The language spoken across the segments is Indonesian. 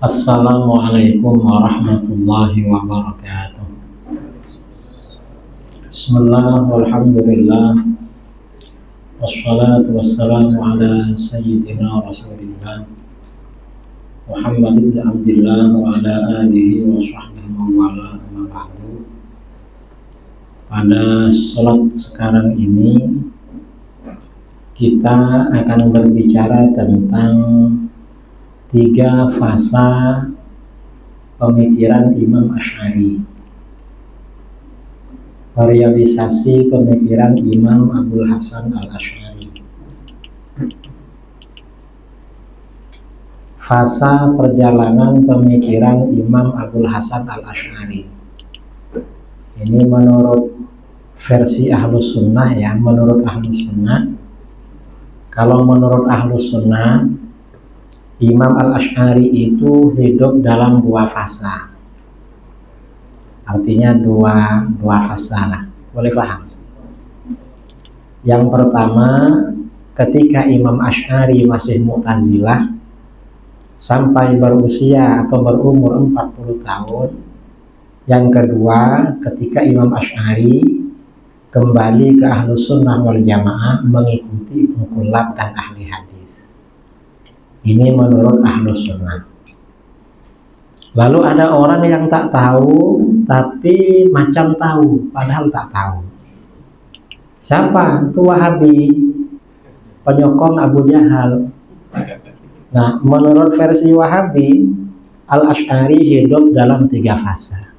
Assalamualaikum warahmatullahi wabarakatuh. Bismillah, walhamdulillah, wassalatu wassalamu ala sayyidina Rasulillah Muhammad ibn Abdillah wa ala alihi wa sahbihi wa wala amma ba'du. Pada salat sekarang ini kita akan berbicara tentang 3 fasa pemikiran Imam Asy'ari, realisasi pemikiran Imam Abul Hasan Al-Asy'ari. Fasa perjalanan pemikiran Imam Abul Hasan Al-Asy'ari ini menurut versi Ahlus Sunnah ya, menurut Ahlus Sunnah. Kalau menurut Ahlus Sunnah, Imam Al-Asy'ari itu hidup dalam 2 fasa. Artinya dua fasa lah, boleh paham. Yang pertama, ketika Imam Asy'ari masih Mu'tazilah sampai berusia atau berumur 40 tahun. Yang kedua, ketika Imam Asy'ari kembali ke Ahlus Sunnah wal Jamaah mengikuti Ibnu Kullab dan ahli hadis. Ini menurut Ahlus Sunnah. Lalu ada orang yang tak tahu tapi macam tahu padahal tak tahu. Siapa? Itu Wahabi, penyokong Abu Jahal. Nah, menurut versi Wahabi, Al-Asy'ari hidup dalam 3 fasa.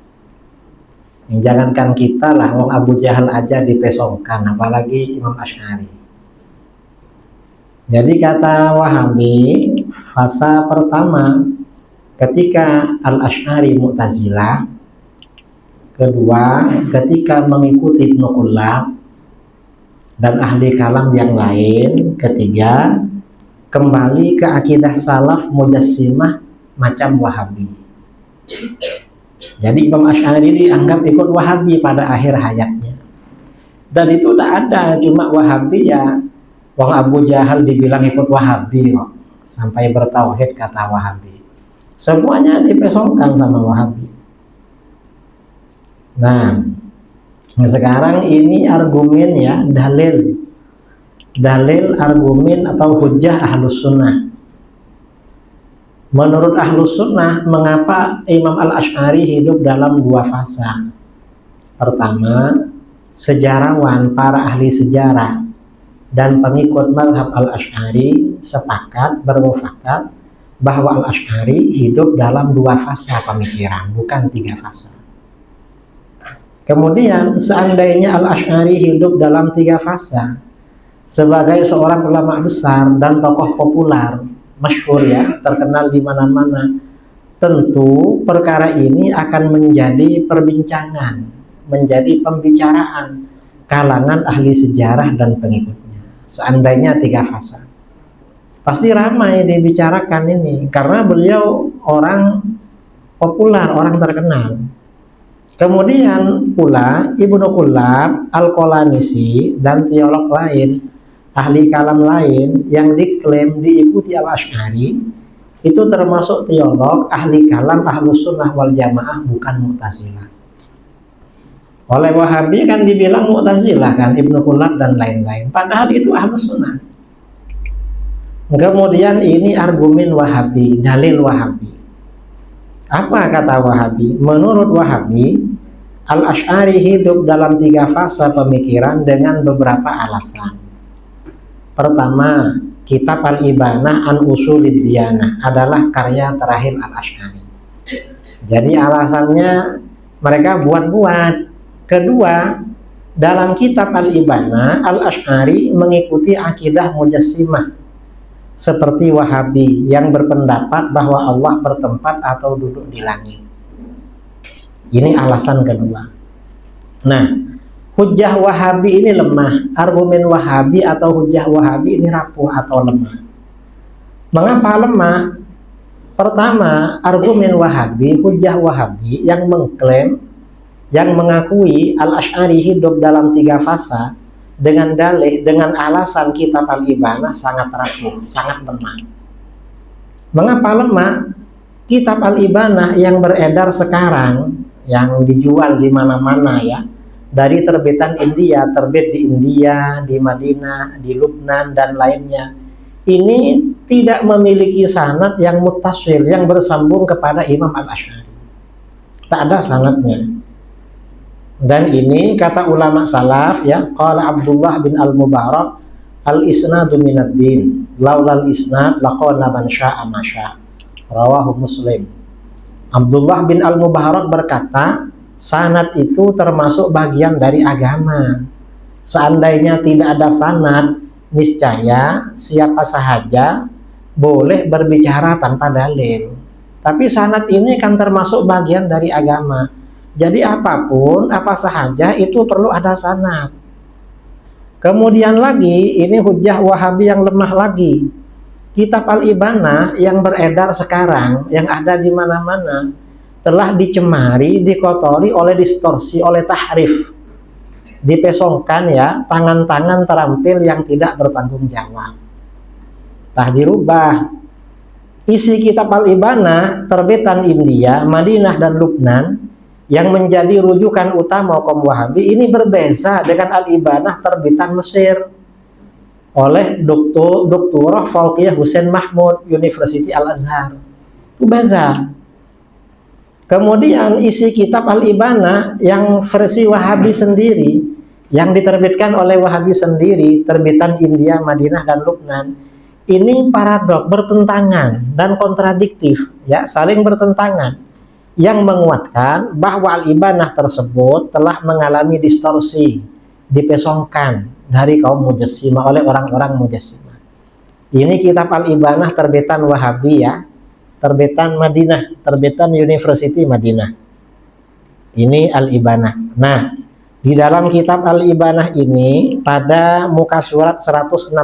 Jangankan kita lah, wong Abu Jahal aja dipesongkan, apalagi Imam Asy'ari. Jadi kata Wahabi, fasa pertama ketika Al-Asy'ari Mu'tazilah, kedua ketika mengikuti Ibnu Kullab dan ahli kalam yang lain, ketiga kembali ke akidah salaf Mujassimah macam Wahabi. Jadi Imam Asy'ari dianggap ikut Wahabi pada akhir hayatnya. Dan itu tak ada cuma Wahabi ya. Wong Abu Jahal dibilang ikut Wahabi kok, sampai bertauhid kata Wahabi. Semuanya dipesongkan sama Wahabi. Nah, sekarang ini argumen ya, dalil argumen atau hujjah Ahlus Sunnah. Menurut Ahlus Sunnah, mengapa Imam Al-Asy'ari hidup dalam 2 fasa? Pertama, sejarawan, para ahli sejarah dan pengikut mazhab Al-Asy'ari sepakat, bermufakat bahwa Al-Asy'ari hidup dalam 2 fasa pemikiran, bukan 3 fasa. Kemudian seandainya Al-Asy'ari hidup dalam 3 fasa sebagai seorang ulama besar dan tokoh populer, masyhur ya, terkenal di mana-mana, tentu perkara ini akan menjadi perbincangan, menjadi pembicaraan kalangan ahli sejarah dan pengikut. Seandainya 3 fasa, pasti ramai dibicarakan ini, karena beliau orang populer, orang terkenal. Kemudian pula Ibnu Kullab, Al-Qalanisi, dan teolog lain, ahli kalam lain yang diklaim diikuti Al-Asy'ari, itu termasuk teolog, ahli kalam Ahlus Sunnah wal Jamaah, bukan Mu'tazilah. Oleh Wahabi kan dibilang Mu'tazilah kan, Ibnu Kullab dan lain-lain, padahal itu Ahlus Sunnah. Kemudian ini argumen Wahabi, dalil Wahabi. Apa kata Wahabi? Menurut Wahabi, Al-Asy'ari hidup dalam 3 fasa pemikiran dengan beberapa alasan. Pertama, kitab Al-Ibanah an Ushulid Diyanah adalah karya terakhir Al-Asy'ari. Jadi alasannya mereka buat-buat. Kedua, dalam kitab Al-Ibanah, Al-Asy'ari mengikuti akidah Mujassimah seperti Wahabi yang berpendapat bahwa Allah bertempat atau duduk di langit. Ini alasan kedua. Nah, hujjah Wahabi ini lemah. Argumen Wahabi atau hujjah Wahabi ini rapuh atau lemah. Mengapa lemah? Pertama, argumen Wahabi, hujjah Wahabi yang mengklaim, yang mengakui Al-Asy'ari hidup dalam 3 fasa dengan dalih, dengan alasan kitab Al-Ibanah sangat rapuh, sangat lemah. Mengapa lemah? kitab Al-Ibanah yang beredar sekarang, yang dijual di mana-mana ya, dari terbitan India, terbit di India, di Madinah, di Lubnan dan lainnya, ini tidak memiliki sanad yang muttasil, yang bersambung kepada Imam Al-Asy'ari. Tak ada sanadnya. Dan ini kata ulama salaf ya, qala Abdullah bin Al-Mubarak, al-isnadu minad din, laulal isnad laqala man syaa ma syaa. Rawahu Muslim. Abdullah bin Al-Mubarak berkata, sanad itu termasuk bagian dari agama. Seandainya tidak ada sanad, niscaya siapa sahaja boleh berbicara tanpa dalil. Tapi sanad ini kan termasuk bagian dari agama. Jadi apapun, apa sahaja itu perlu ada sanad. Kemudian lagi, ini hujjah Wahabi yang lemah lagi. Kitab Al-Ibanah yang beredar sekarang, yang ada di mana-mana, telah dicemari, dikotori oleh distorsi, oleh tahrif. Dipesongkan ya, tangan-tangan terampil yang tidak bertanggung jawab. Tah dirubah. Isi kitab Al-Ibanah terbitan India, Madinah dan Lubnan yang menjadi rujukan utama kaum Wahabi ini berbeza dengan Al-Ibanah terbitan Mesir oleh Doktor Fauqiyah Husain Mahmud, University Al-Azhar. Itu beza. Kemudian isi kitab Al-Ibanah yang versi Wahabi sendiri, yang diterbitkan oleh Wahabi sendiri, terbitan India, Madinah dan Lubnan, ini paradok, bertentangan dan kontradiktif, ya, saling bertentangan, yang menguatkan bahwa Al-Ibanah tersebut telah mengalami distorsi, dipesongkan dari kaum Mujassimah, oleh orang-orang Mujassimah. Ini kitab Al-Ibanah terbitan Wahabi ya, terbitan Madinah, terbitan University Madinah. Ini Al-Ibanah. Nah, di dalam kitab Al-Ibanah ini pada muka surat 116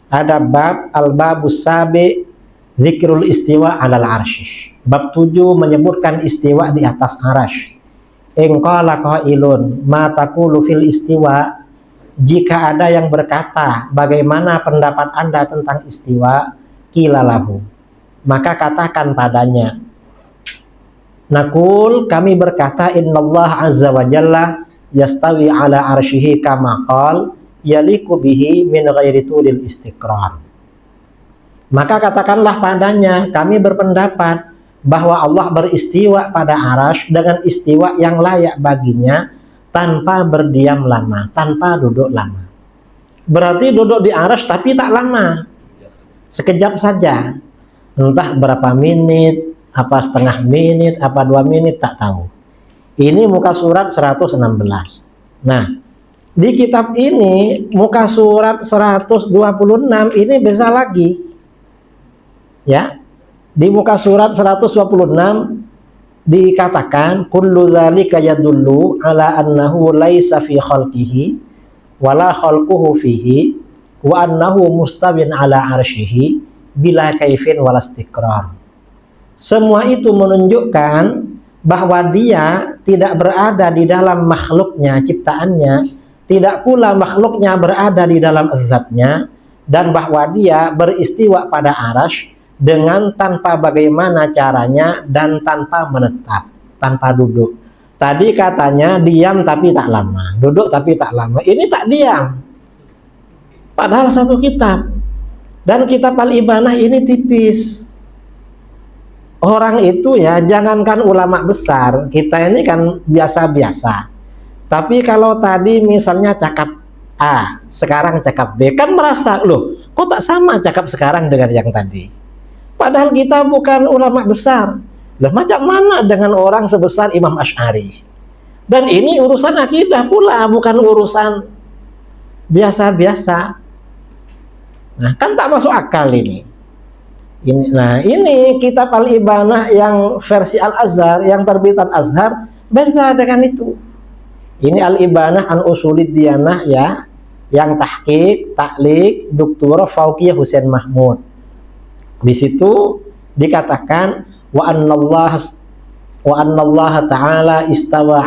ada bab al-babus sabi zikrul istiwa alal arsy. Bab 7 menyebutkan istiwa di atas arasy. In qala qailun ma taqulu fil istiwa, jika ada yang berkata bagaimana pendapat Anda tentang istiwa, qila lahu, maka katakan padanya, naqul, kami berkata, innallaha azza wa jalla yastawi ala arsyihi kama qala yaliku bihi min ghairi tulil istiqrar. Maka katakanlah padanya, kami berpendapat bahwa Allah beristiwa pada arasy dengan istiwa yang layak baginya tanpa berdiam lama, tanpa duduk lama. Berarti duduk di arasy tapi tak lama, sekejap saja, entah berapa menit, apa setengah menit, apa 2 menit, tak tahu. Ini muka surat 116. Nah, di kitab ini muka surat 126 ini beza lagi. Ya. Di muka surat 126 dikatakan kullu dzalika yadullu ala annahu laisa fi khalqihi wala khalquhu fihi wa annahu mustawin ala arsyihi bila kaifin wala istiqrar. Semua itu menunjukkan bahwa dia tidak berada di dalam makhluknya, ciptaannya, tidak pula makhluknya berada di dalam zatnya, dan bahwa dia beristiwa pada arasy dengan tanpa bagaimana caranya dan tanpa menetap, tanpa duduk. Tadi katanya diam tapi tak lama, duduk tapi tak lama. Ini tak diam. Padahal satu kitab. Dan kitab Al-Ibanah ini tipis. Orang itu ya, jangankan ulama besar, kita ini kan biasa-biasa. Tapi kalau tadi misalnya cakap A, sekarang cakap B, kan merasa, loh, kok tak sama cakap sekarang dengan yang tadi? Padahal kita bukan ulama besar. Lah macam mana dengan orang sebesar Imam Asy'ari? Dan ini urusan akidah pula, bukan urusan biasa-biasa. Nah, kan tak masuk akal ini. Nah, ini kitab Al-Ibanah yang versi Al-Azhar, yang terbitan Azhar, beza dengan itu. Ini Al-Ibanah an Usulid Diyanah ya, yang tahqiq, taklik, Doktor Fauqiyah Husain Mahmud. Di situ dikatakan wa annallaha ta'ala istawa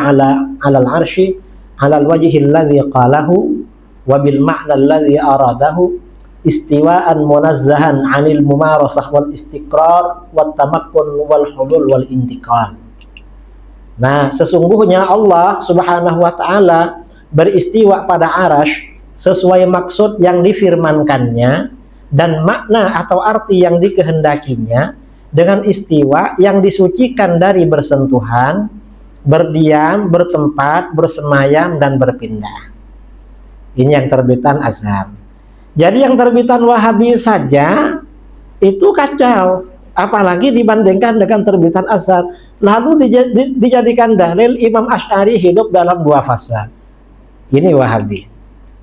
alal arsy alal wajhi alladhi qalahu wa bil ma'na alladhi aradahu istiwaan munazzahan 'anil mumarasah wal istiqrar wat tamakkun wal hulul wal intiqal. Nah, sesungguhnya Allah Subhanahu wa taala beristiwa pada arasy sesuai maksud yang difirmankannya dan makna atau arti yang dikehendakinya, dengan istiwa yang disucikan dari bersentuhan, berdiam, bertempat, bersemayam, dan berpindah. Ini yang terbitan Azhar. Jadi yang terbitan Wahabi saja itu kacau, apalagi dibandingkan dengan terbitan Azhar. Lalu dijadikan dalil Imam Asy'ari hidup dalam 2 fasa. Ini Wahabi,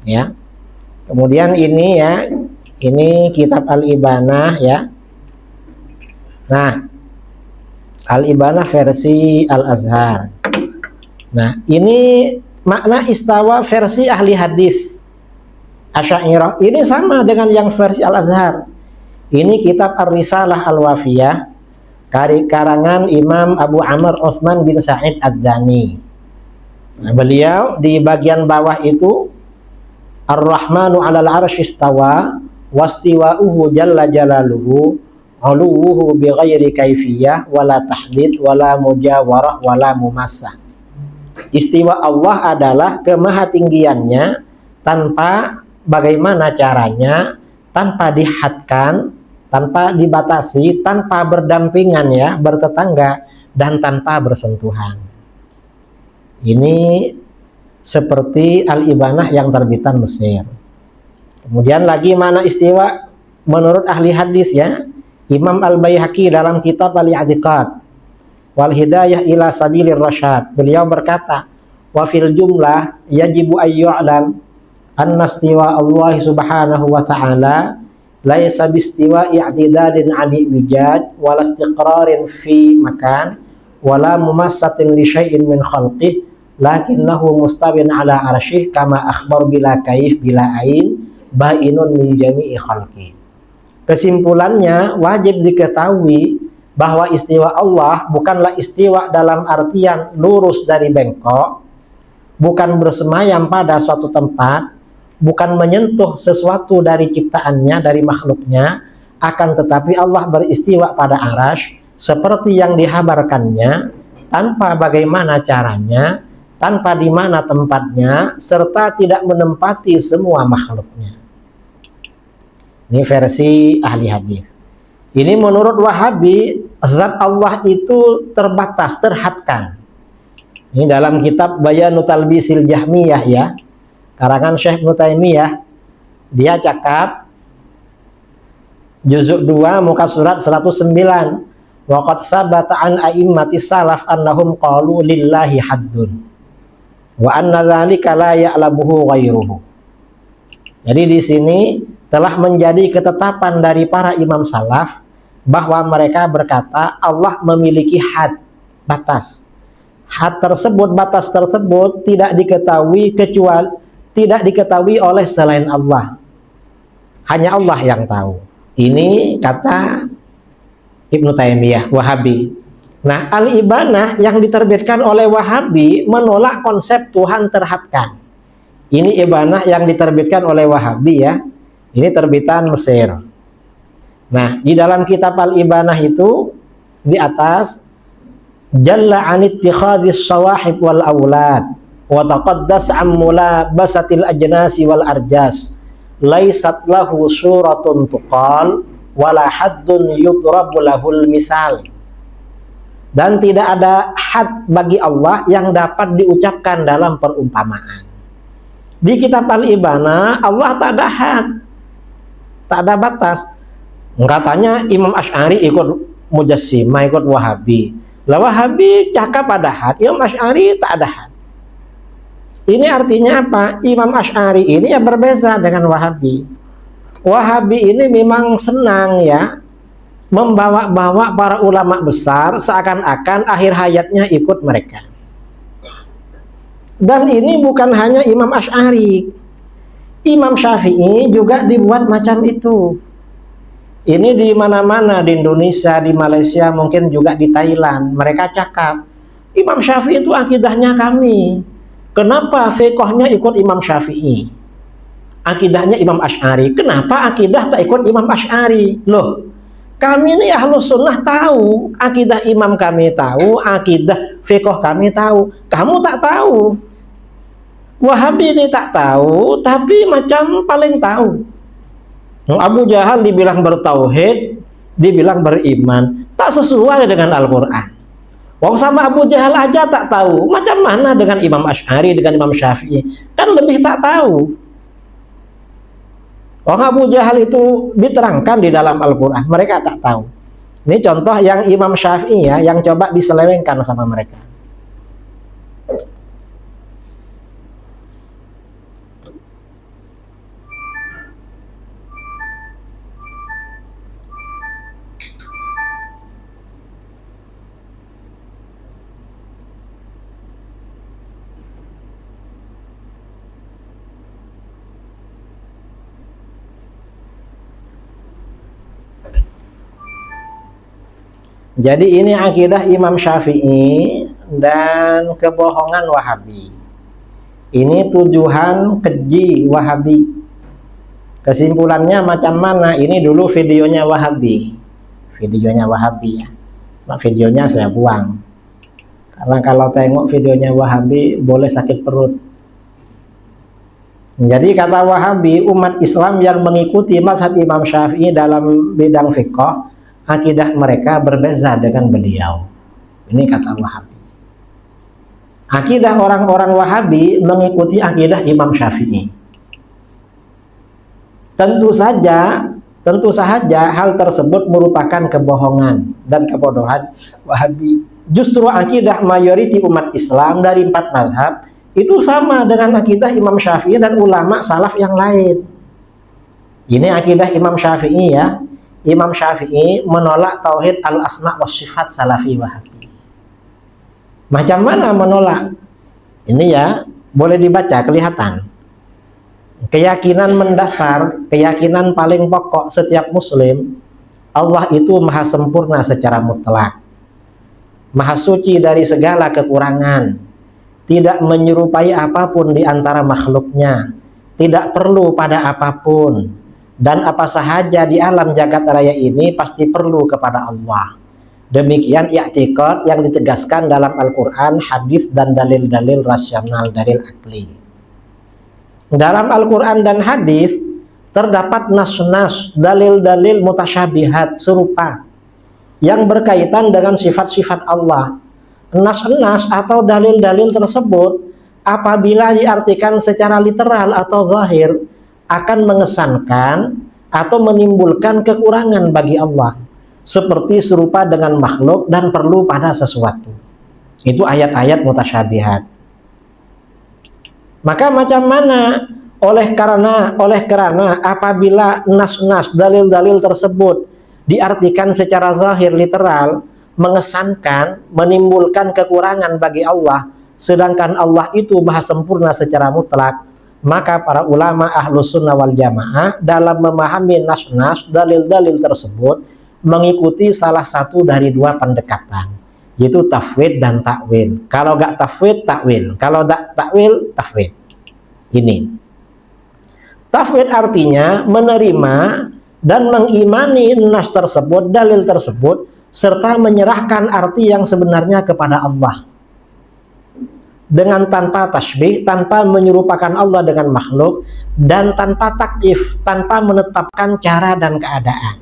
ya. Kemudian ini ya, ini kitab Al-Ibanah ya. Nah, Al-Ibanah versi Al-Azhar. Nah, ini makna istawa versi ahli hadis Asy'ariyah. Ini sama dengan yang versi Al-Azhar. Ini kitab Ar-Risalah Al-Wafiyah karangan Imam Abu Amr Utsman bin Sa'id Ad-Dani. Nah, beliau di bagian bawah itu Ar-Rahmanu 'alal 'arsy istawa wastiwa'uhu jalla jalaluhu 'uluwuhu bighairi kaifiyah wala tahdid wala mujawarah wala mumassah. Istiwa Allah adalah kemahatinggiannya tanpa bagaimana caranya, tanpa dihadkan, tanpa dibatasi, tanpa berdampingan ya, bertetangga, dan tanpa bersentuhan. Ini seperti Al-Ibanah yang terbitan Mesir. Kemudian lagi mana istiwa menurut ahli hadis ya, Imam Al-Baihaqi dalam kitab Al-I'tiqad wal Hidayah ila Sabilir Rasyad, beliau berkata, wa fil jumlah yajibu ayyu'lam anna istiwa Allah subhanahu wa ta'ala laisa bistiwa i'tidalin 'ani wijad wala istiqrarin fi makan wala mumassatin li syai'in min khalqih lakinnahu mustawin 'ala 'arsyih kama akhbar bila kaif bila ain bainun min jami'i khalqih. Kesimpulannya, wajib diketahui bahwa istiwa Allah bukanlah istiwa dalam artian lurus dari bengkok, bukan bersemayam pada suatu tempat, bukan menyentuh sesuatu dari ciptaannya, dari makhluknya, akan tetapi Allah beristiwa pada arasy seperti yang dihabarkannya, tanpa bagaimana caranya, tanpa di mana tempatnya, serta tidak menempati semua makhluknya. Ini versi ahli hadis. Ini menurut Wahabi, zat Allah itu terbatas, terhadkan. Ini dalam kitab Bayanu Talbisil Jahmiyah ya, karangan Syekh Ibnu Taimiyah, dia cakap juzuk 2 muka surat 109, wa qad sabata an a'immati salaf annahum qalu lillahi haddun wa anna dzalika la ya'lamuhu ghairuhu. Jadi di sini telah menjadi ketetapan dari para imam salaf bahwa mereka berkata Allah memiliki had, batas. Had tersebut, batas tersebut tidak diketahui kecuali tidak diketahui oleh selain Allah. Hanya Allah yang tahu. Ini kata Ibnu Taimiyah, Wahabi. Nah, Al-Ibanah yang diterbitkan oleh Wahabi menolak konsep Tuhan terhadkan. Ini Ibanah yang diterbitkan oleh Wahabi ya. Ini terbitan Mesir. Nah, di dalam kitab Al-Ibanah itu di atas jalla an ittikhadhis sawahib wal aulad wa taqaddas an mulabasatil ajnasi wal arjas laisat lahu suratun tuqal wala haddun yudrabu lahul misal. Dan tidak ada had bagi Allah yang dapat diucapkan dalam perumpamaan. Di kitab Al-Ibanah Allah tak ada had, tak ada batas. Katanya Imam Asy'ari ikut Mujassimah, ikut Wahabi. Lah Wahabi cakap ada had, Imam Asy'ari tak ada had. Ini artinya apa? Imam Asy'ari ini ya berbeza dengan Wahabi. Wahabi ini memang senang ya membawa-bawa para ulama besar seakan-akan akhir hayatnya ikut mereka. Dan ini bukan hanya Imam Asy'ari, Imam Syafi'i juga dibuat macam itu. Ini di mana-mana, di Indonesia, di Malaysia, mungkin juga di Thailand. Mereka cakap, Imam Syafi'i itu akidahnya kami. Kenapa fiqhnya ikut Imam Syafi'i? akidahnya Imam Asy'ari. Kenapa akidah tak ikut Imam Asy'ari? Loh, kami ini Ahlus Sunnah tahu, akidah imam kami tahu, akidah fiqh kami tahu. Kamu tak tahu. Wahabi ini tak tahu, tapi macam paling tahu. Abu Jahal dibilang bertauhid, dibilang beriman, tak sesuai dengan Al-Quran. Wong sama Abu Jahal aja tak tahu, macam mana dengan Imam Asy'ari, dengan Imam Syafi'i? Kan lebih tak tahu. Wong Abu Jahal itu diterangkan di dalam Al-Quran, mereka tak tahu. Ini contoh yang Imam Syafi'i ya, yang coba diselewengkan sama mereka. Jadi ini akidah Imam Syafi'i dan kebohongan Wahabi. Ini tujuan keji Wahabi. Kesimpulannya macam mana? Ini dulu videonya Wahabi. Videonya Wahabi ya. Nah, videonya saya buang. Karena kalau tengok videonya Wahabi boleh sakit perut. Jadi kata Wahabi, umat Islam yang mengikuti mazhab Imam Syafi'i dalam bidang fiqh, akidah mereka berbeza dengan beliau. Ini kata Wahabi. Akidah orang-orang Wahabi mengikuti akidah Imam Syafi'i. Tentu saja hal tersebut merupakan kebohongan dan kebodohan Wahabi. Justru akidah mayoriti umat Islam dari 4 mazhab itu sama dengan akidah Imam Syafi'i dan ulama salaf yang lain. Ini akidah Imam Syafi'i ya. Imam Syafi'i menolak tauhid al-asma wa sifat salafi Wahabi. Macam mana menolak? Ini ya, boleh dibaca, kelihatan. Keyakinan mendasar, keyakinan paling pokok setiap muslim, Allah itu maha sempurna secara mutlak, maha suci dari segala kekurangan, tidak menyerupai apapun di antara makhluknya, tidak perlu pada apapun. Dan apa sahaja di alam jagat raya ini pasti perlu kepada Allah. Demikian i'tiqad yang ditegaskan dalam Al-Quran, hadis dan dalil-dalil rasional, dalil akli. Dalam Al-Quran dan hadis terdapat nas-nas, dalil-dalil mutasyabihat serupa yang berkaitan dengan sifat-sifat Allah. Nas-nas atau dalil-dalil tersebut apabila diartikan secara literal atau zahir akan mengesankan atau menimbulkan kekurangan bagi Allah, seperti serupa dengan makhluk dan perlu pada sesuatu. Itu ayat-ayat mutasyabihat. Maka macam mana? Oleh karena apabila nas-nas, dalil-dalil tersebut diartikan secara zahir literal, mengesankan, menimbulkan kekurangan bagi Allah, sedangkan Allah itu maha sempurna secara mutlak, maka para ulama Ahlus Sunnah wal Jamaah dalam memahami nas-nas, dalil-dalil tersebut mengikuti salah satu dari 2 pendekatan, yaitu tafwid dan takwil. Kalau gak tafwid, takwil. Kalau gak takwil, tafwid. Ini tafwid artinya menerima dan mengimani nas tersebut, dalil tersebut, serta menyerahkan arti yang sebenarnya kepada Allah dengan tanpa tasbih, tanpa menyerupakan Allah dengan makhluk, dan tanpa takyif, tanpa menetapkan cara dan keadaan.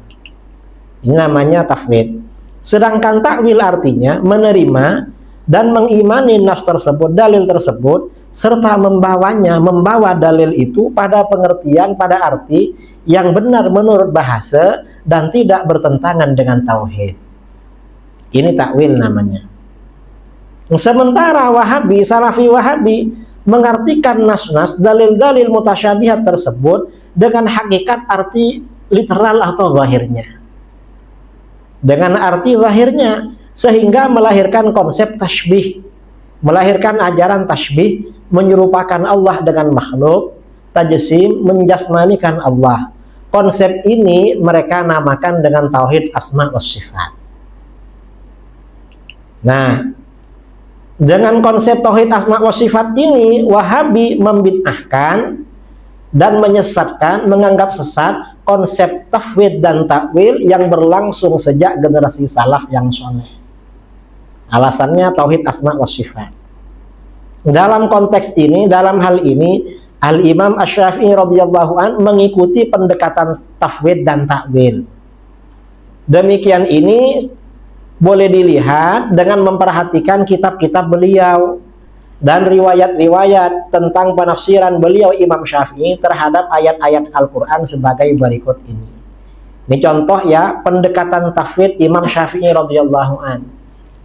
Ini namanya tafwid. Sedangkan takwil artinya menerima dan mengimani nas tersebut, dalil tersebut, serta membawa dalil itu pada pengertian, pada arti yang benar menurut bahasa dan tidak bertentangan dengan tauhid. Ini takwil namanya. Sementara Wahabi, Salafi Wahabi mengartikan nas-nas, dalil-dalil mutasyabihat tersebut dengan hakikat arti literal atau zahirnya. Dengan arti zahirnya, sehingga melahirkan konsep tasbih, melahirkan ajaran tasbih, menyerupakan Allah dengan makhluk, tajsim, menjasmanikan Allah. Konsep ini mereka namakan dengan tauhid asma wa sifat. Nah, dengan konsep tauhid asma wa sifat ini, Wahabi membid'ahkan dan menyesatkan, menganggap sesat konsep tafwid dan takwil yang berlangsung sejak generasi salaf yang soleh. Alasannya tauhid asma wa sifat. Dalam konteks ini, dalam hal ini, Al-Imam Asy-Syafi'i radhiyallahu an mengikuti pendekatan tafwid dan takwil. Demikian ini boleh dilihat dengan memperhatikan kitab-kitab beliau dan riwayat-riwayat tentang penafsiran beliau Imam Syafi'i terhadap ayat-ayat Al-Quran sebagai berikut ini. Ini contoh ya pendekatan tafwid Imam Syafi'i radhiyallahu an.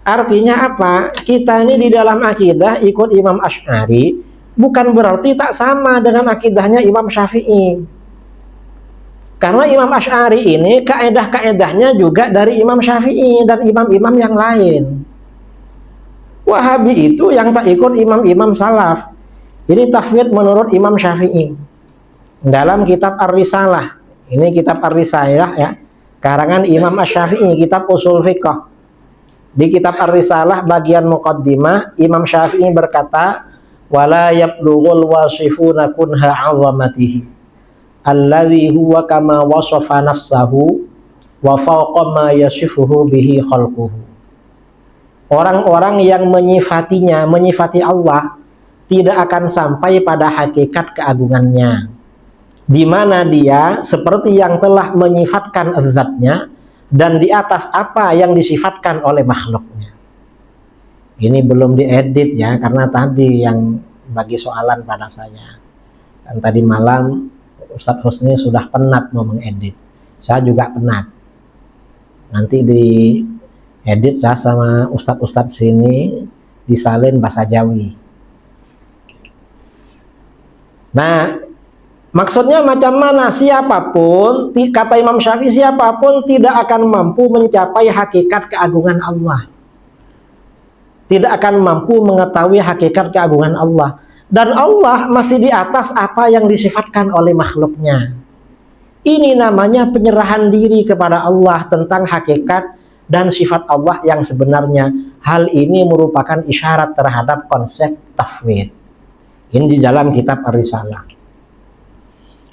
Artinya apa? Kita ini di dalam akidah ikut Imam Asy'ari bukan berarti tak sama dengan akidahnya Imam Syafi'i. Karena Imam Asy'ari ini kaedah-kaedahnya juga dari Imam Syafi'i dan imam-imam yang lain. Wahabi itu yang tak ikut imam-imam salaf. Ini tafwid menurut Imam Syafi'i. Dalam kitab Ar-Risalah. Ini kitab Ar-Risalah ya. Karangan Imam Asy-Syafi'i, kitab Ushul Fiqh. Di kitab Ar-Risalah bagian muqaddimah, Imam Syafi'i berkata, "Wala yablughul wasifuna kunha 'azamatihi alladhi huwa kama wasafa nafsahu wa fawqa ma yasifuhu bihi khalquhu." Orang-orang yang menyifatinya, menyifati Allah, tidak akan sampai pada hakikat keagungannya, di mana dia seperti yang telah menyifatkan zat-Nya dan di atas apa yang disifatkan oleh makhluknya. Ini belum diedit ya, karena tadi yang bagi soalan pada saya. Dan tadi malam Ustadz Husni sudah penat mau mengedit. Saya juga penat. Nanti diedit ya sama Ustadz-Ustadz sini, disalin bahasa Jawi. Nah, maksudnya macam mana? Siapapun, kata Imam Syafi'i, siapapun tidak akan mampu mencapai hakikat keagungan Allah. Tidak akan mampu mengetahui hakikat keagungan Allah. Dan Allah masih di atas apa yang disifatkan oleh makhluknya. Ini namanya penyerahan diri kepada Allah tentang hakikat dan sifat Allah yang sebenarnya. Hal ini merupakan isyarat terhadap konsep tafwid. Ini di dalam kitab Ar-Risalah.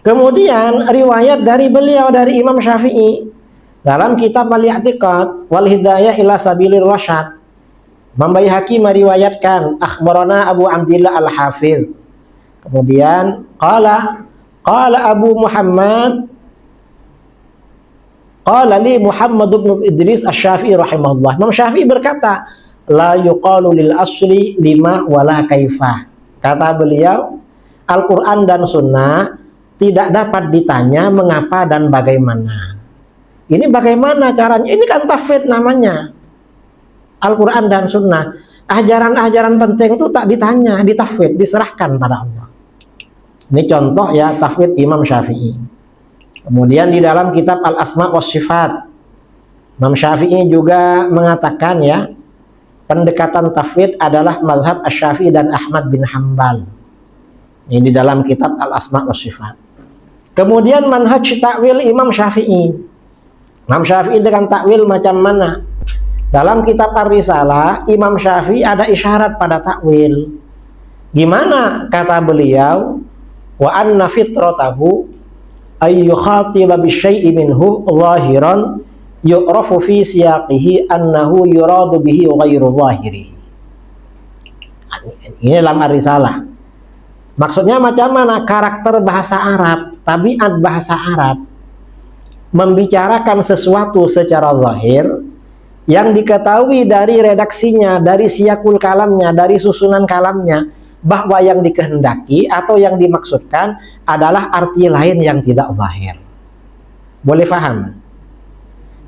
Kemudian riwayat dari beliau, dari Imam Syafi'i dalam kitab Al-I'tiqad wal Hidayah ila Sabilir Rasyad, Imam Baihaqi meriwayatkan akhbarana Abu Abdillah Al-Hafiz. Kemudian qala Abu Muhammad qala li Muhammad bin Idris Asy-Syafi'i rahimahullah. Imam Syafi'i berkata, la yuqalu lil asli lima wala kaifa. Kata beliau, Al-Qur'an dan Sunnah tidak dapat ditanya mengapa dan bagaimana. Ini bagaimana caranya? Ini kan tafwid namanya. Al-Quran dan Sunnah. Ajaran-ajaran penting itu tak ditanya, ditafwid, diserahkan pada Allah. Ini contoh ya tafwid Imam Syafi'i. Kemudian di dalam kitab Al-Asma wa Sifat, Imam Syafi'i juga mengatakan ya, pendekatan tafwid adalah mazhab Asy-Syafi'i dan Ahmad bin Hanbal. Ini di dalam kitab Al-Asma wa Sifat. Kemudian manhaj takwil Imam Syafi'i. Imam Syafi'i dengan takwil macam mana? Dalam kitab Ar-Risalah, Imam Syafi'i ada isyarat pada takwil. Gimana kata beliau? Wa anna fitratahu ay yukhatiba bisyai'i minhu zahiran yu'rafu fi siyaqihi annahu yuradu bihi ghairu zahirihi. Ini dalam Ar-Risalah. Maksudnya macam mana? Karakter bahasa Arab, tabiat bahasa Arab membicarakan sesuatu secara zahir yang diketahui dari redaksinya, dari siyakul kalamnya, dari susunan kalamnya, bahwa yang dikehendaki atau yang dimaksudkan adalah arti lain yang tidak zahir. Boleh paham?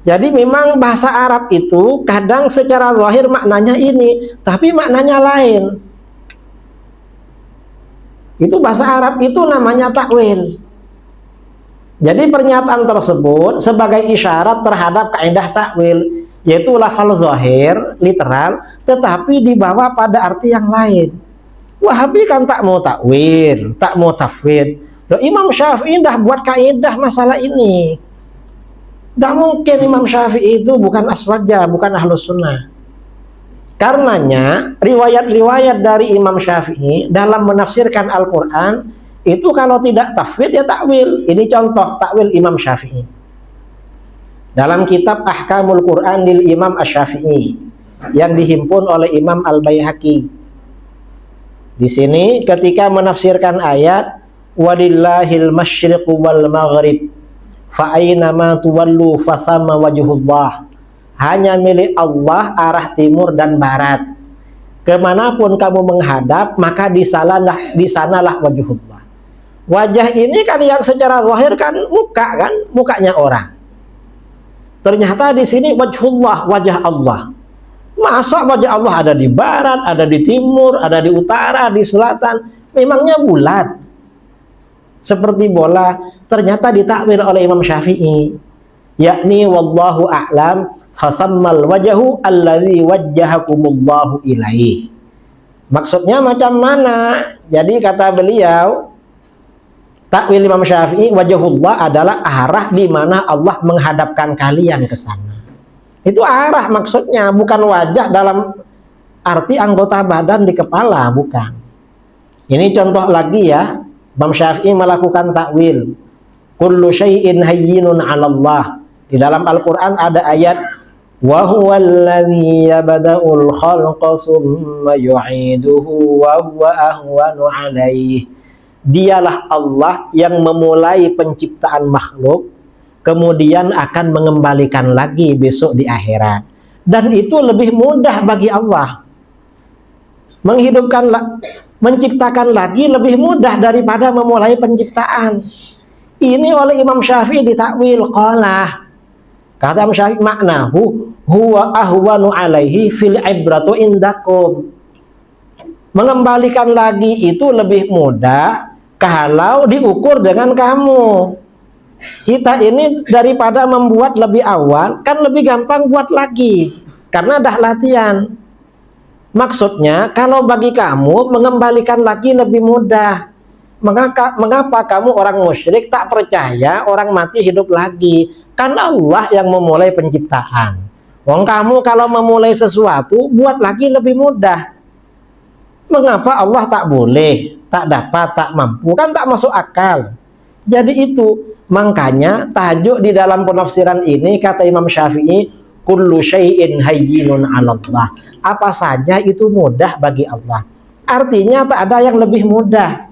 Jadi memang bahasa Arab itu kadang secara zahir maknanya ini, tapi maknanya lain. Itu bahasa Arab itu namanya takwil. Jadi pernyataan tersebut sebagai isyarat terhadap kaidah takwil, yaitu lafal zahir, literal, tetapi dibawa pada arti yang lain. Wahabi kan tak mau takwil, tak mau tafwid. Imam Syafi'i dah buat kaidah masalah ini. Tidak mungkin Imam Syafi'i itu bukan aswaja, bukan ahlus sunnah. Karenanya riwayat-riwayat dari Imam Syafi'i dalam menafsirkan Al-Quran itu kalau tidak tafwid ya takwil. Ini contoh takwil Imam Syafi'i. Dalam kitab Ahkamul Quran lil Imam Asy-Syafi'i yang dihimpun oleh Imam Al-Baihaqi. Di sini ketika menafsirkan ayat walillahil masyriqu wal maghrib fa aynama tuwallu fathamma wajhullah. Hanya milik Allah arah timur dan barat. Kemanapun kamu menghadap maka di sanalah wajhullah. Wajah ini kan yang secara zahir kan muka kan, mukanya orang. Ternyata di sini wajhullah, wajah Allah. Masa wajah Allah ada di barat, ada di timur, ada di utara, di selatan? Memangnya bulat seperti bola? Ternyata ditakwil oleh Imam Syafi'i, yakni wallahu a'lam fasammal wajahu alladzi wajjahakumullahu ilaihi. Maksudnya macam mana? Jadi kata beliau, takwil Imam Syafi'i wajhullah adalah arah di mana Allah menghadapkan kalian ke sana. Itu arah maksudnya, bukan wajah dalam arti anggota badan di kepala, bukan. Ini contoh lagi ya, Imam Syafi'i melakukan takwil. Kullu syai'in hayyinun 'ala Allah. Di dalam Al-Qur'an ada ayat wa huwal ladzi yabda'ul khalqa tsumma yu'iduhu wa huwa ahwanu 'alaihi. Dialah Allah yang memulai penciptaan makhluk, kemudian akan mengembalikan lagi besok di akhirat. Dan itu lebih mudah bagi Allah. Menciptakan lagi lebih mudah daripada memulai penciptaan. Ini oleh Imam Syafi'i ditakwil. Qala, kata Imam Syafi'i, maknahu huwa ahwanu alaihi fil ibratu indakum. Mengembalikan lagi itu lebih mudah kalau diukur dengan kamu. Kita ini daripada membuat lebih awal, kan lebih gampang buat lagi karena dah latihan. Maksudnya kalau bagi kamu mengembalikan lagi lebih mudah. Mengapa kamu orang musyrik tak percaya orang mati hidup lagi? Kan Allah yang memulai penciptaan. Wong kamu kalau memulai sesuatu buat lagi lebih mudah. Mengapa Allah tak boleh, tak dapat, tak mampu? Kan tak masuk akal. Jadi itu, makanya tajuk di dalam penafsiran ini kata Imam Syafi'i, kullu syai'in hayyinun 'ala Allah. Apa saja itu mudah bagi Allah. Artinya tak ada yang lebih mudah.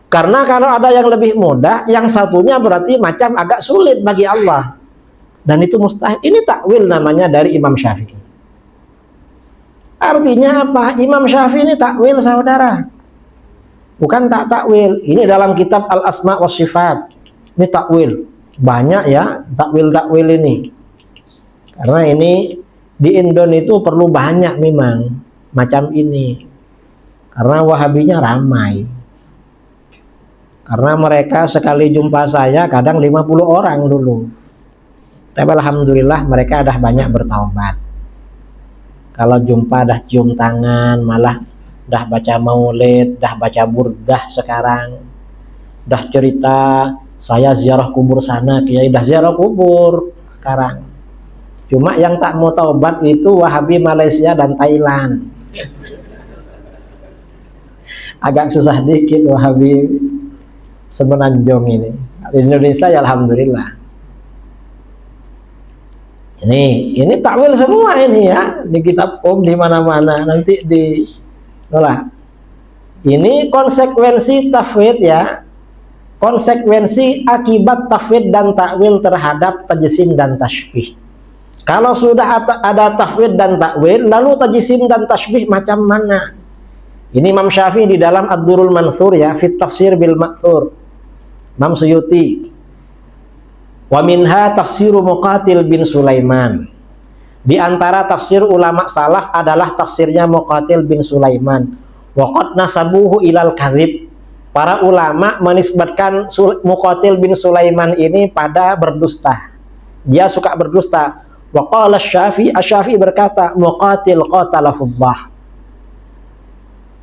Karena kalau ada yang lebih mudah, yang satunya berarti macam agak sulit bagi Allah. Dan itu mustahil. Ini takwil namanya dari Imam Syafi'i. Artinya apa? Imam Syafi'i ini takwil, saudara. Bukan tak takwil. Ini dalam kitab Al-Asma wa Sifat. Ini takwil. Banyak ya takwil-takwil ini. Karena ini di Indonesia itu perlu banyak memang macam ini. Karena Wahabinya ramai. Karena mereka sekali jumpa saya kadang 50 orang dulu. Tapi alhamdulillah mereka dah banyak bertaubat. Kalau jumpa dah cium tangan, malah dah baca maulid, dah baca burdah sekarang. Dah cerita saya ziarah kubur sana, kiai dah ziarah kubur sekarang. Cuma yang tak mau taubat itu Wahabi Malaysia dan Thailand. Agak susah dikit Wahabi Semenanjung ini. Di Indonesia ya alhamdulillah. Ini takwil semua ini ya, di kitab di mana-mana nanti di olah. Ini konsekuensi tafwid ya. Konsekuensi akibat tafwid dan takwil terhadap tajsim dan tasybih. Kalau sudah ada tafwid dan takwil, lalu tajsim dan tasybih macam mana? Ini Imam Syafi'i di dalam Ad-Durrul Mansur ya, fit tafsir bil ma'thur. Imam Suyuti. Wa minha tafsiru Muqatil bin Sulaiman. Di antara tafsir ulama salaf adalah tafsirnya Muqatil bin Sulaiman. Wa qad nasabuhu ilal kadzib. Para ulama menisbatkan Muqatil bin Sulaiman ini pada berdusta. Dia suka berdusta. Wa qala Asy-Syafi'i berkata, Muqatil qatalahullah.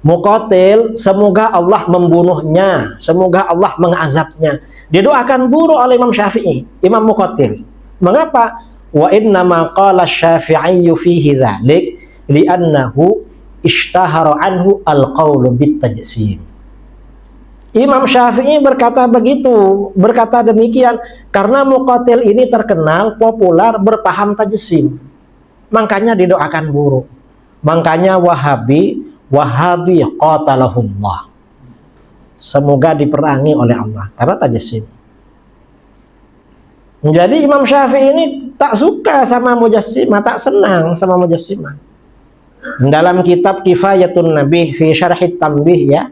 Muqatil, semoga Allah membunuhnya, semoga Allah mengazabnya. Didoakan buruk oleh Imam Syafi'i, Imam Muqatil. Mengapa? Wa inna ma qala Syafi'i fihi dzalik li'annahu ishtahara anhu al-qaulu bit-tajsim. Imam Syafi'i berkata begitu, berkata demikian karena Muqatil ini terkenal populer berpaham tajsim. Makanya didoakan buruk. Makanya Wahabi qatalahullah. Semoga diperangi oleh Allah karena tajsim. Jadi Imam Syafi'i ini tak suka sama Mujassimah, tak senang sama Mujassimah. Dalam kitab Kifayatun Nabih fi Syarhit Tanbih ya.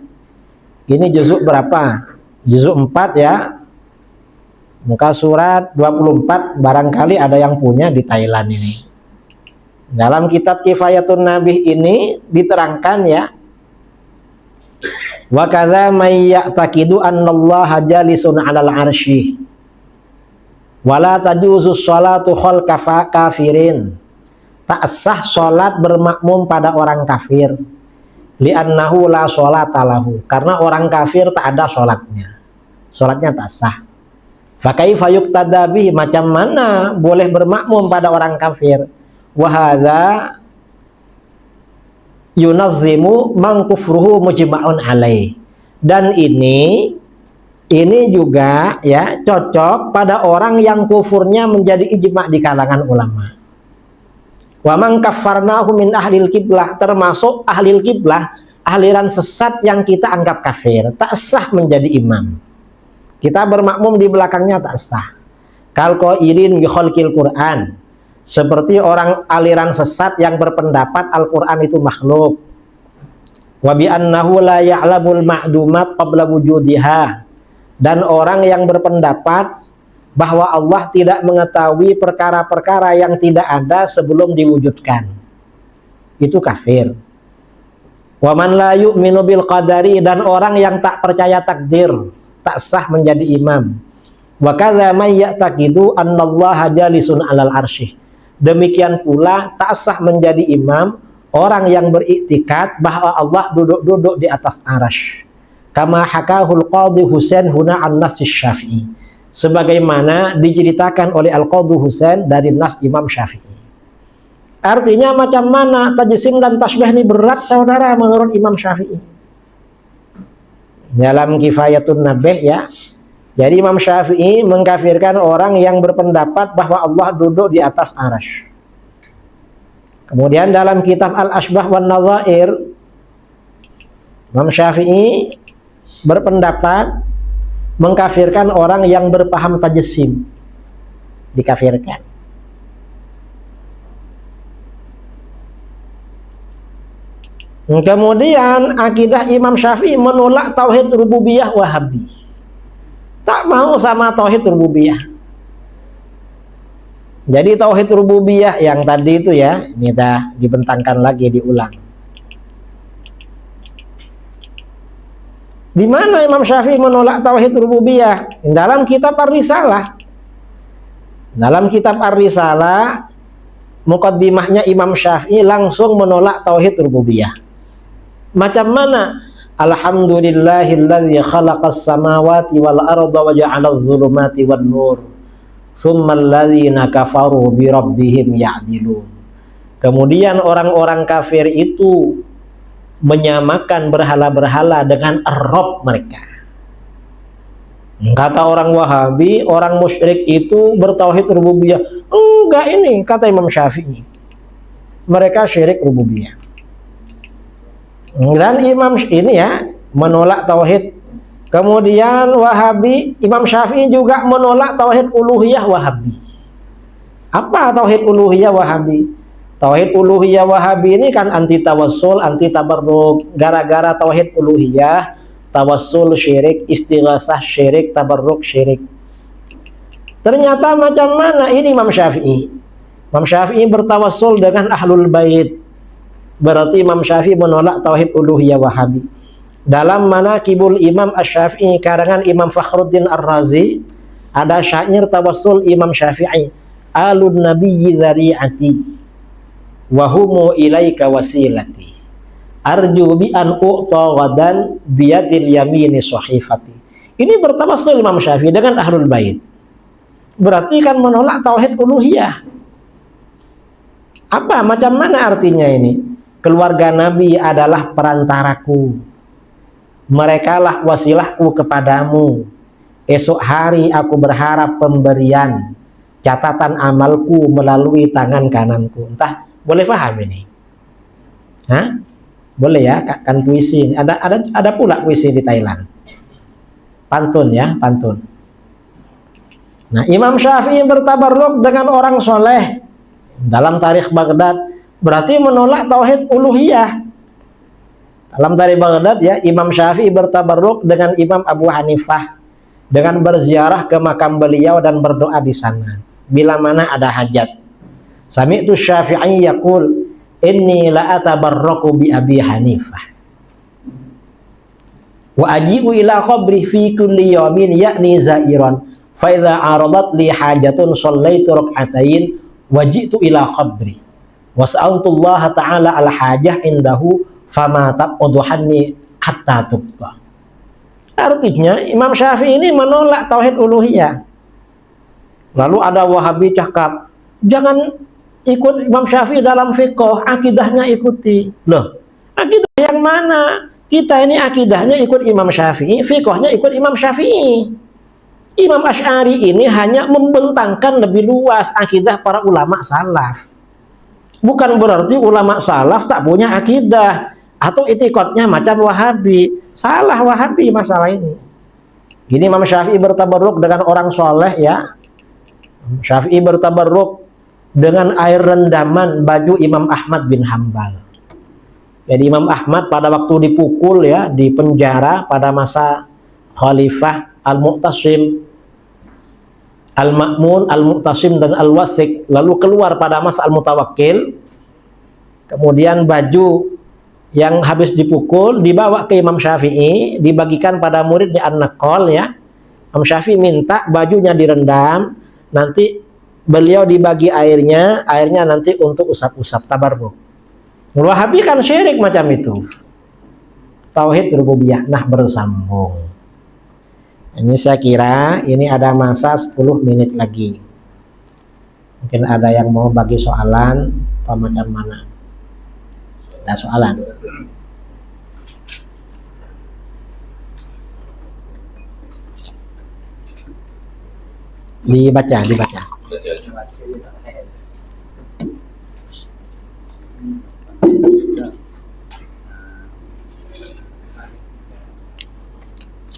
Ini juzuk berapa? Juzuk 4 ya. Muka surat 24, barangkali ada yang punya di Thailand ini. Dalam kitab Kifayatun Nabih ini diterangkan ya. Wa kadza may ya'taqidu annallaha jalisun 'alal 'arsy. Wala tajuzu sholatu khalqa kafirin. Tak sah sholat bermakmum pada orang kafir. Li'annahu la sholata lahu. Karena orang kafir tak ada sholatnya. Sholatnya tak sah. Fakaifa yuqtada bihi, macam mana boleh bermakmum pada orang kafir? Wa hadza yunazzimu man kufruhu mujma'un alaih. Dan ini juga ya cocok pada orang yang kufurnya menjadi ijma' di kalangan ulama. Wa man kaffarnahu min ahlil kiblah, termasuk ahlil kiblah, aliran sesat yang kita anggap kafir, tak sah menjadi imam. Kita bermakmum di belakangnya tak sah. Kal qailin bi khalqil Qur'an, seperti orang aliran sesat yang berpendapat Al-Qur'an itu makhluk. Wa bi annahu la ya'lamul ma'dumat qabla wujudiha, dan orang yang berpendapat bahwa Allah tidak mengetahui perkara-perkara yang tidak ada sebelum diwujudkan, itu kafir. Wa man la yu'minu bil qadari, dan orang yang tak percaya takdir tak sah menjadi imam. Wa kadza may ya'taqidu annallaha jalisun 'alal arsy, demikian pula tak sah menjadi imam orang yang beriktikad bahwa Allah duduk-duduk di atas arasy. Kama hakahul qadhi Husain huna an-nas Syafi'i, sebagaimana diceritakan oleh Al-Qadhi Husain dari nas Imam Syafi'i. Artinya macam mana tajsim dan tasbih ini berat saudara menurut Imam Syafi'i. Dalam Kifayatun Nabih ya. Jadi Imam Syafi'i mengkafirkan orang yang berpendapat bahwa Allah duduk di atas arasy. Kemudian dalam kitab Al-Asbah wan Nadhair, Imam Syafi'i berpendapat mengkafirkan orang yang berpaham tajsim, dikafirkan. Kemudian akidah Imam Syafi'i menolak tauhid rububiyah Wahabi, tak mau sama tauhid rububiyah. Jadi tauhid rububiyah yang tadi itu ya, ini dah dibentangkan lagi, diulang. Di mana Imam Syafi'i menolak tauhid rububiyah? Dalam kitab Ar-Risalah. Dalam kitab Ar-Risalah, muqaddimahnya Imam Syafi'i langsung menolak tauhid rububiyah. Macam mana? Alhamdulillahilladzi khalaqas samawati wal arda wa ja'alaz zulumati wan nur. Tsummal ladzina kafaru bi rabbihim ya'dilun. Kemudian orang-orang kafir itu menyamakan berhala-berhala dengan Rabb mereka. Kata orang Wahabi, orang musyrik itu bertauhid rububiyah. Enggak, ini kata Imam Syafi'i, mereka syirik rububiyah. Dan Imam ini ya menolak tauhid. Kemudian Wahabi, Imam Syafi'i juga menolak tauhid uluhiyah Wahabi. Apa tauhid uluhiyah Wahabi? Tauhid uluhiyah Wahabi ini kan anti tawassul, anti tabarruk. Gara-gara tauhid uluhiyah, tawassul syirik, istighatsah syirik, tabarruk syirik. Ternyata macam mana ini Imam Syafi'i? Imam Syafi'i bertawassul dengan ahlul bait. Berarti Imam Syafi'i menolak tauhid uluhiyah Wahabi. Dalam Manaqibul Imam Asy-Syafi'i karangan Imam Fakhruddin Ar-Razi, ada syair tawassul Imam Syafi'i, alun nabiyyi dzari'ati wa humu ilaika wasilati, arju bi an u'ta ghadan biyadil yamini sahifati. Ini bertawassul Imam Syafi'i dengan ahlul bait. Berarti kan menolak tauhid uluhiyah. Apa, macam mana artinya ini? Keluarga Nabi adalah perantaraku. merekalah wasilahku kepadamu. Esok hari aku berharap pemberian catatan amalku melalui tangan kananku. Entah boleh paham ini? Hah? Boleh ya, kan puisi. Ada pula puisi di Thailand. Pantun ya, pantun. Nah, Imam Syafi'i bertabarruk dengan orang soleh dalam tarikh Baghdad, berarti menolak tauhid uluhiyah. Dalam tarikh Baghdad ya, Imam Syafi'i bertabarruk dengan Imam Abu Hanifah dengan berziarah ke makam beliau dan berdoa di sana bila mana ada hajat. Sami'tu Syafi'i yaqul inni la atabarraku bi Abi Hanifah wa aji'u ila qabri fi kulli yawmin yakni zairan fa idza aradat li hajatun shallaitu rak'atain wa ji'tu ila qabri wa sa'altu Allah ta'ala al hajah indahu fama taqudhanni hatta tubta. Artinya Imam Syafi'i ini menolak tauhid uluhiyah. Lalu ada Wahabi cakap, jangan ikut Imam Syafi'i dalam fiqh, akidahnya ikuti. Loh, akidah yang mana? Kita ini akidahnya ikut Imam Syafi'i, fiqhnya ikut Imam Syafi'i. Imam Asy'ari ini hanya membentangkan lebih luas akidah para ulama salaf. Bukan berarti ulama salaf tak punya akidah atau itikadnya macam Wahabi. Salah Wahabi masalah ini. Gini Imam Syafi'i bertabarruk dengan orang soleh ya. Syafi'i bertabarruk dengan air rendaman baju Imam Ahmad bin Hambal. Jadi Imam Ahmad pada waktu dipukul ya, di penjara pada masa Khalifah Al-Mu'tasim, Al-Ma'mun, Al-Mu'tasim dan Al-Wathiq, lalu keluar pada masa Al-Mutawakkil. Kemudian baju yang habis dipukul dibawa ke Imam Syafi'i, dibagikan pada murid di An-Naqal ya. Imam Syafi'i minta bajunya direndam, nanti beliau dibagi airnya nanti untuk usap-usap tabarruk. Wahabi kan syirik macam itu. Tauhid rububiyah nah bersambung. Ini saya kira ini ada masa 10 menit lagi. Mungkin ada yang mau bagi soalan atau macam mana? Ada soalan? Dibaca.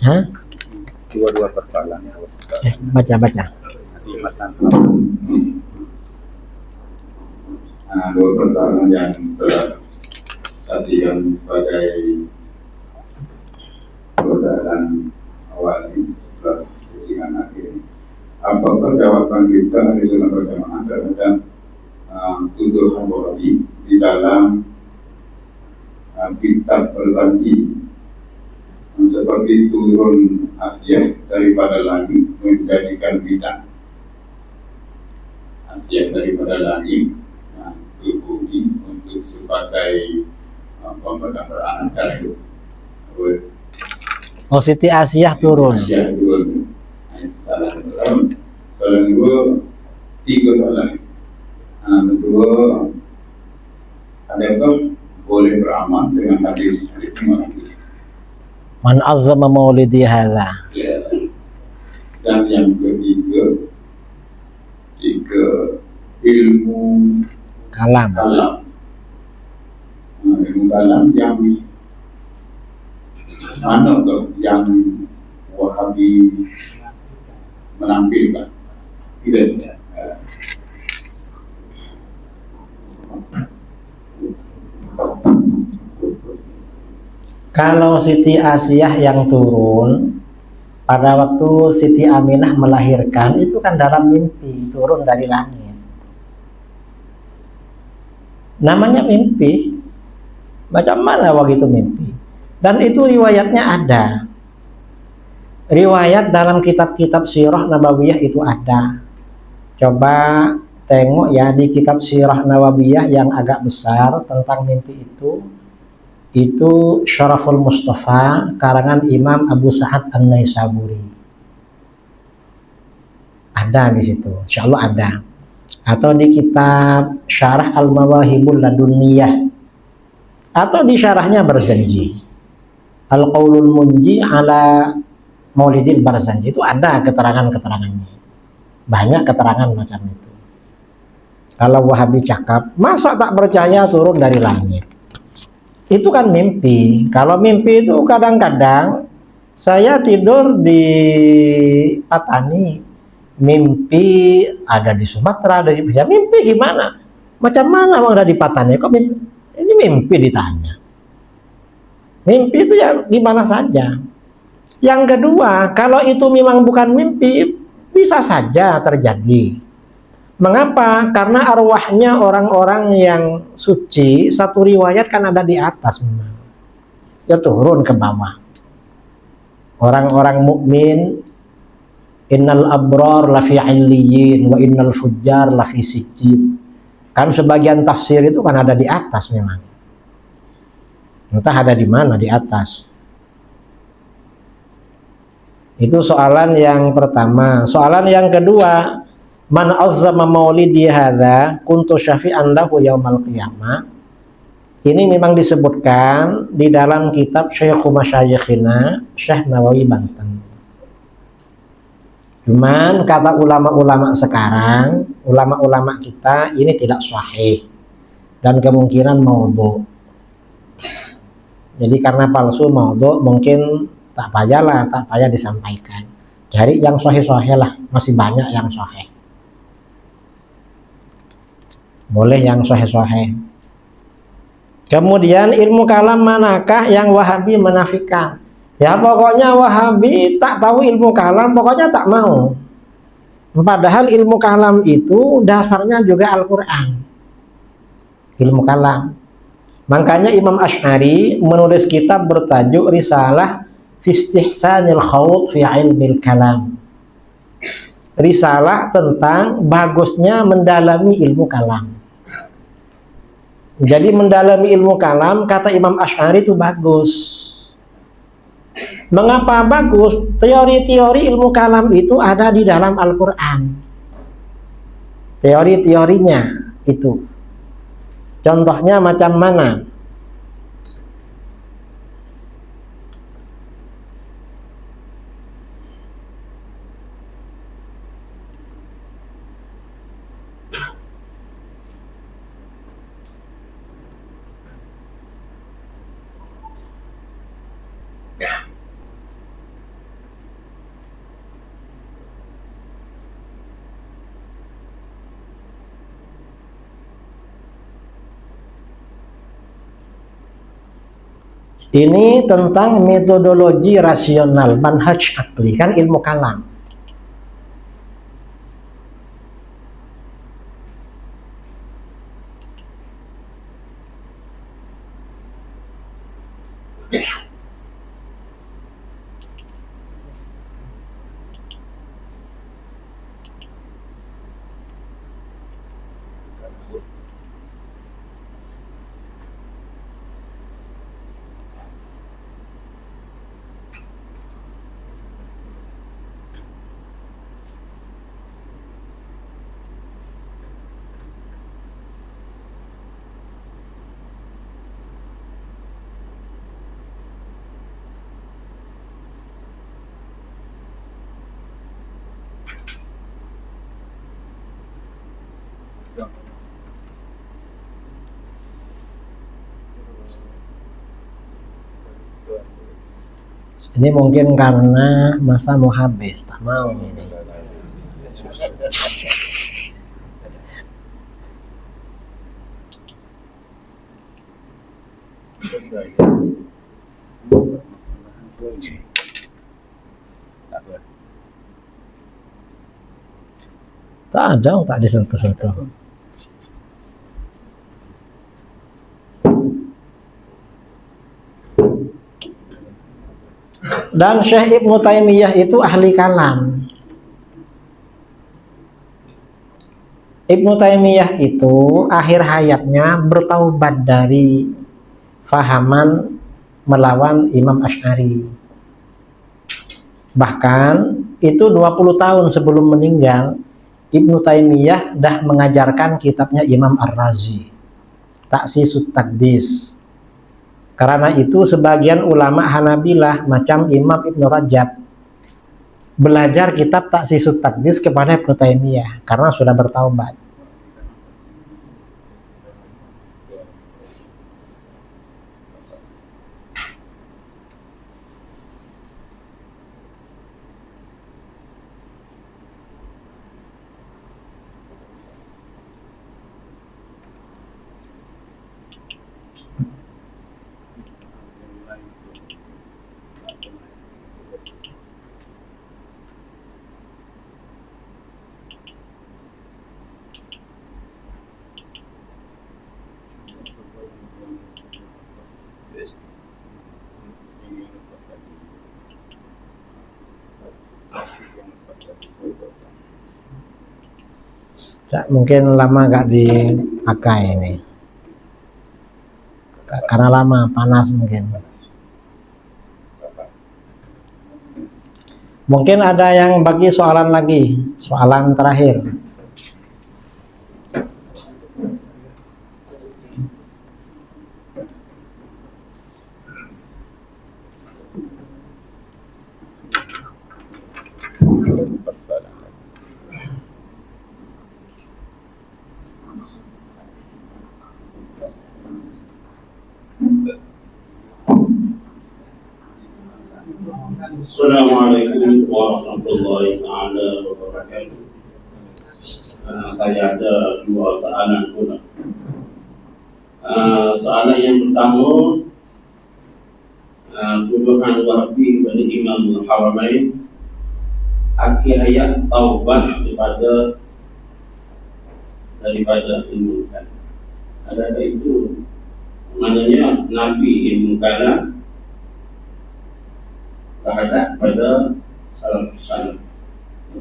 Hah? Dua persoalan. Baca. Dua persoalan yang telah kasihkan sebagai persoalan awal ini plus kesimpulan akhir. Apakah jawaban kita hari sunnah berjamaah terhadap tuduhan Wahabi di dalam kitab berjanji seperti turun Asia daripada langit menjadikan bidang Asia daripada langit ke bumi untuk sebagai pemegang peranakan itu. Oh, Siti Asiyah turun. Asia turun. Salah pertama. Soalan kedua, 3 soalan. Kedua, adakah boleh beramal dengan hadis Man azzama maulidi hadza. Ya. Dan yang ketiga, ilmu Kalam. Ilmu kalam yang mana tuh yang Wahabi menampilkan? Tidak. Kalau Siti Asiyah yang turun pada waktu Siti Aminah melahirkan itu kan dalam mimpi, turun dari langit. Namanya mimpi. Macam mana waktu itu mimpi? Dan itu riwayatnya ada. Riwayat dalam kitab-kitab sirah Nabawiyah itu ada. Coba tengok ya di kitab sirah Nabawiyah yang agak besar tentang mimpi itu. Itu Syaraful Mustafa karangan Imam Abu Sa'ad An-Naisaburi. Ada di situ, insya Allah ada. Atau di kitab Syarah Al-Mawahibul Laduniyah, atau di syarahnya Barzanji. Al-Qaulul Munji ala Maulidil Barzanji, itu ada keterangan-keterangannya. Banyak keterangan macam itu. Kalau Wahabi cakap, masa tak percaya turun dari langit? Itu kan mimpi. Kalau mimpi itu kadang-kadang saya tidur di Patani, mimpi ada di Sumatera, ada di Indonesia. Mimpi gimana? Macam mana orang ada di Patani? Kok mimpi? Ini mimpi ditanya. Mimpi itu ya gimana saja. Yang kedua, kalau itu memang bukan mimpi, bisa saja terjadi. Mengapa? Karena arwahnya orang-orang yang suci, satu riwayat kan ada di atas memang. Ya turun ke bawah. Orang-orang mukmin, innal abrar lafi 'illiyin wa innal fujjar lafi sijjin. Kan sebagian tafsir itu kan ada di atas memang. Entah ada di mana di atas. Itu soalan yang pertama. Soalan yang kedua, man azzama maulidi hadza kuntu syafi'an lahu yaumal qiyamah. Ini memang disebutkan di dalam kitab Syaikhu Masyayikhina Syekh Nawawi Banten. Cuman kata ulama-ulama sekarang, ulama-ulama kita ini tidak sahih dan kemungkinan maudhu. Jadi karena palsu maudhu mungkin tak payah disampaikan. Cari yang sahih-sahih lah, masih banyak yang sahih. Boleh yang sahih-sahih. Kemudian ilmu kalam manakah yang Wahabi menafikan? Ya pokoknya Wahabi tak tahu ilmu kalam, pokoknya tak mau. Padahal ilmu kalam itu dasarnya juga Al-Quran. Ilmu kalam. Makanya Imam Asy'ari menulis kitab bertajuk Risalah fi Istihsanil Khawd fi Ilmil Kalam. Risalah tentang bagusnya mendalami ilmu kalam. Jadi mendalami ilmu kalam, kata Imam Asy'ari itu bagus. Mengapa bagus? Teori-teori ilmu kalam itu ada di dalam Al-Quran. Teori-teorinya itu. Contohnya macam mana? Ini tentang metodologi rasional, manhaj akli, kan ilmu kalam. Ini mungkin karena masa mau habis, tak mau ini. Tak ada, tak disentuh-sentuh. Dan Syekh Ibnu Taimiyah itu ahli kalam. Ibnu Taimiyah itu akhir hayatnya bertaubat dari fahaman melawan Imam Asy'ari. Bahkan itu 20 tahun sebelum meninggal, Ibnu Taimiyah dah mengajarkan kitabnya Imam Ar-Razi, Taksisut Taqdis. Karena itu sebagian ulama Hanabilah macam Imam Ibnu Rajab belajar kitab Taksisut Taqdis kepada Ibnu Taimiyah karena sudah bertaubat. Mungkin lama gak dipakai ini karena lama panas mungkin ada yang bagi soalan lagi, soalan terakhir. Assalamualaikum warahmatullahi wabarakatuh. Saya ada dua soalan pula. Soalan yang pertama, tuduhan Wahabi kepada Imamul Haramain akhir taubat daripada ilmu kalam. Adakah itu maknanya Nabi ilmu kalam terhadap pada salaf.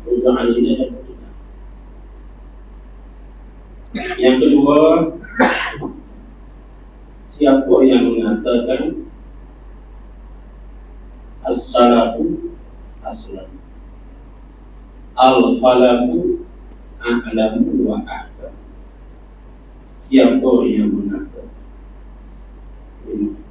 Tuduhan ini ada tidak? Yang kedua, siapa yang mengatakan as-salafu aslam, al-khalafu a'lamu wa ahkam? Siapa yang mengatakan ini?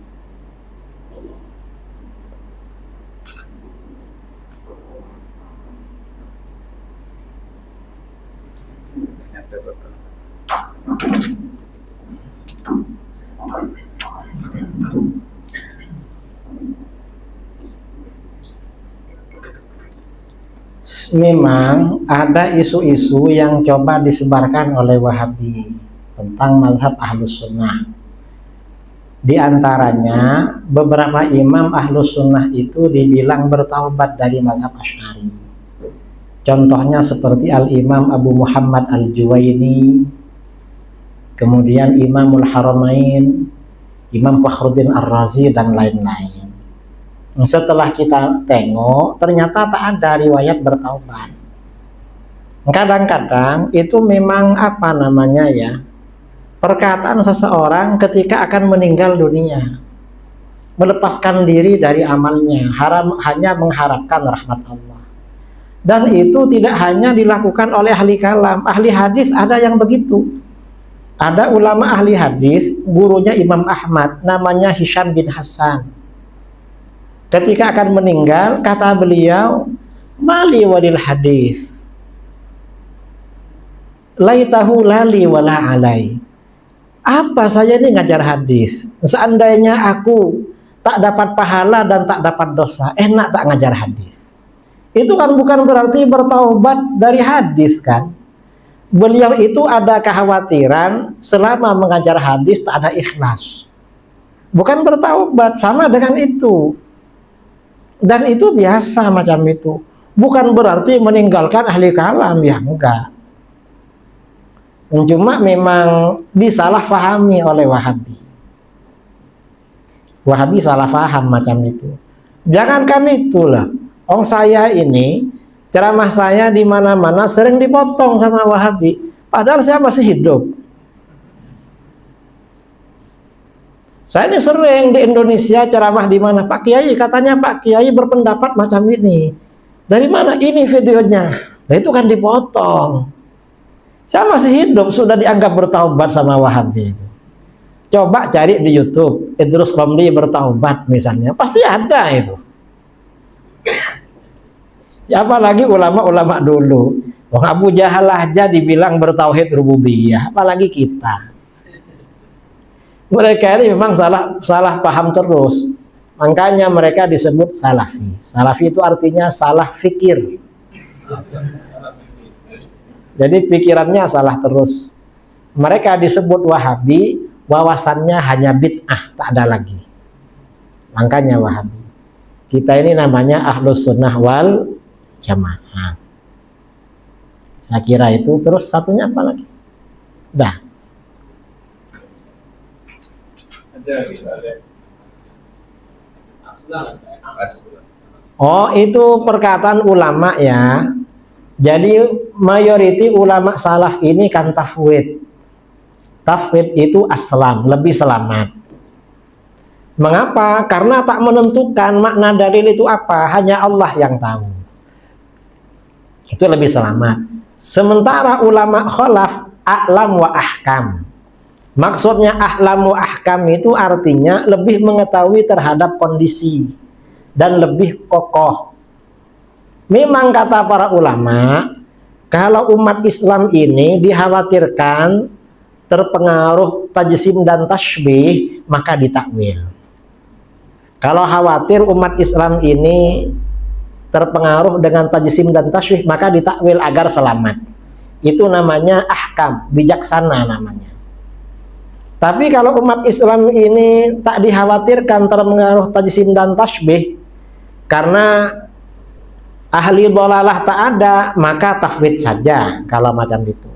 Memang ada isu-isu yang coba disebarkan oleh Wahabi tentang mazhab Ahlus Sunnah. Di antaranya beberapa imam Ahlus Sunnah itu dibilang bertaubat dari mazhab Asy'ari. Contohnya seperti Al-Imam Abu Muhammad Al-Juwaini, kemudian Imamul Haramain, Imam Fakhruddin Ar-Razi, dan lain-lain. Setelah kita tengok, ternyata tak ada riwayat bertaubat. Kadang-kadang itu memang perkataan seseorang ketika akan meninggal dunia, melepaskan diri dari amalnya, hanya mengharapkan rahmat Allah. Dan itu tidak hanya dilakukan oleh ahli kalam, ahli hadis ada yang begitu. Ada ulama ahli hadis, gurunya Imam Ahmad, namanya Hisham bin Hasan. Ketika akan meninggal, kata beliau, mali walil hadis, laitahu lali wala alai. Apa saya ini ngajar hadis? Seandainya aku tak dapat pahala dan tak dapat dosa, enak tak ngajar hadis. Itu kan bukan berarti bertaubat dari hadis kan. Beliau itu ada kekhawatiran selama mengajar hadis tak ada ikhlas, bukan bertaubat, sama dengan itu. Dan itu biasa macam itu. Bukan berarti meninggalkan ahli kalam, ya enggak. Cuma memang disalahfahami oleh Wahabi. Wahabi salah faham macam itu. Jangankan itulah. Saya ini, ceramah saya di mana-mana sering dipotong sama Wahabi. Padahal saya masih hidup. Saya ini sering di Indonesia ceramah di mana, Pak Kiai, katanya Pak Kiai berpendapat macam ini. Dari mana ini videonya? Nah, itu kan dipotong. Saya masih hidup sudah dianggap bertaubat sama Wahabi. Coba cari di YouTube Idrus Ramli bertaubat misalnya, pasti ada itu. Ya, apalagi ulama-ulama dulu. Wong Abu Jahal aja dibilang bertauhid rububiyah, apalagi kita. Mereka ini memang salah paham terus. Makanya mereka disebut salafi. Salafi itu artinya salah fikir. Jadi pikirannya salah terus. Mereka disebut Wahabi, wawasannya hanya bid'ah, tak ada lagi. Makanya Wahabi. Kita ini namanya Ahlus Sunnah wal Jamaah. Saya kira itu. Terus satunya apa lagi? Dah. Oh, itu perkataan ulama ya. Jadi mayoriti ulama salaf ini kan tafwid. Tafwid itu aslam, lebih selamat. Mengapa? Karena tak menentukan makna dalil itu apa, hanya Allah yang tahu. Itu lebih selamat. Sementara ulama khalaf a'lam wa ahkam. Maksudnya a'lam wa ahkam itu artinya lebih mengetahui terhadap kondisi dan lebih kokoh. Memang kata para ulama, kalau umat Islam ini dikhawatirkan terpengaruh tajsim dan tasbih, maka ditakwil. Kalau khawatir umat Islam ini terpengaruh dengan tajsim dan tasbih, maka ditakwil agar selamat. Itu namanya ahkam, bijaksana namanya. Tapi kalau umat Islam ini tak dikhawatirkan terpengaruh tajsim dan tasbih, karena ahli dhalalah tak ada, maka tafwid saja kalau macam itu.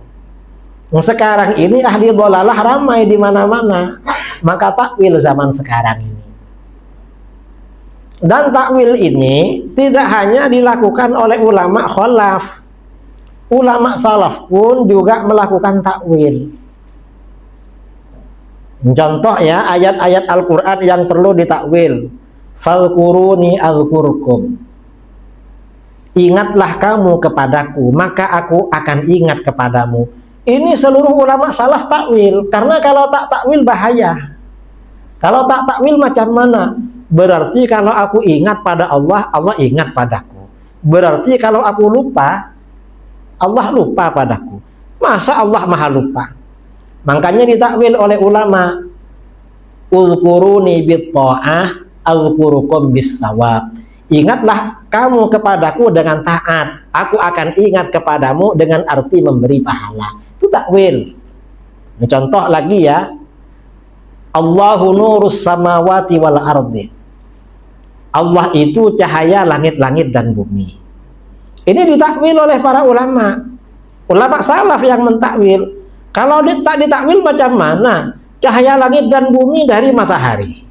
Sekarang ini ahli dhalalah ramai di mana-mana, maka takwil zaman sekarang ini. Dan takwil ini tidak hanya dilakukan oleh ulama khalaf, ulama salaf pun juga melakukan takwil. Contoh ya, ayat-ayat Al-Quran yang perlu ditakwil. Fadhkuruni adzkurkum. Ingatlah kamu kepadaku, maka aku akan ingat kepadamu. Ini seluruh ulama salaf takwil, karena kalau tak takwil bahaya. Kalau tak takwil macam mana? Berarti kalau aku ingat pada Allah, Allah ingat padaku. Berarti kalau aku lupa, Allah lupa padaku. Masa Allah maha lupa? Makanya ditakwil oleh ulama. Uzkuruni bit-ta'ah, azkurukum bis-sawab. Ingatlah kamu kepadaku dengan taat, aku akan ingat kepadamu dengan arti memberi pahala. Itu takwil. Contoh lagi ya, Allahu nurus samawati wal ardi. Allah itu cahaya langit-langit dan bumi. Ini ditakwil oleh para ulama. Ulama salaf yang mentakwil. Kalau tak ditakwil macam mana? Cahaya langit dan bumi dari matahari.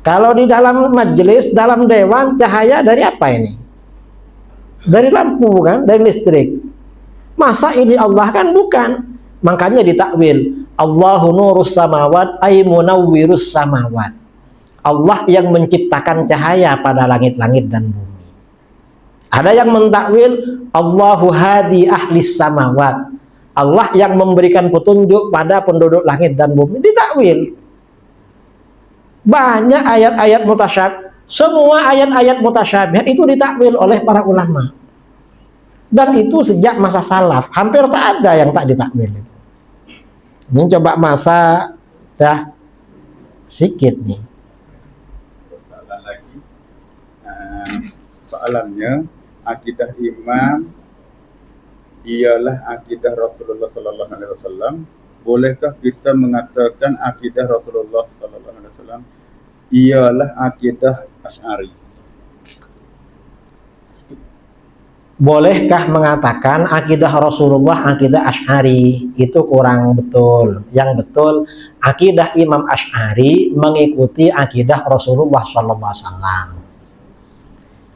Kalau di dalam majelis, dalam dewan, cahaya dari apa ini? Dari lampu kan? Dari listrik. Masa ini Allah kan? Bukan. Makanya ditakwil. Allahu nurus samawat ay munawwirus samawat. Allah yang menciptakan cahaya pada langit-langit dan bumi. Ada yang mentakwil Allahu hadi ahlis samawat. Allah yang memberikan petunjuk pada penduduk langit dan bumi. Ditakwil. Banyak ayat-ayat mutasyabih. Semua ayat-ayat mutasyabih itu ditakwil oleh para ulama. Dan itu sejak masa salaf. Hampir tak ada yang tak ditakwil. Ini coba masa dah sedikit nih. Soalan lagi. Soalannya, akidah imam ialah akidah Rasulullah Sallallahu Alaihi Wasallam. Bolehkah kita mengatakan akidah Rasulullah Sallallahu Alaihi Wasallam ialah akidah Asy'ari? Bolehkah mengatakan akidah Rasulullah akidah Asy'ari? Itu kurang betul. Yang betul akidah Imam Asy'ari mengikuti akidah Rasulullah Sallallahu Alaihi Wasallam.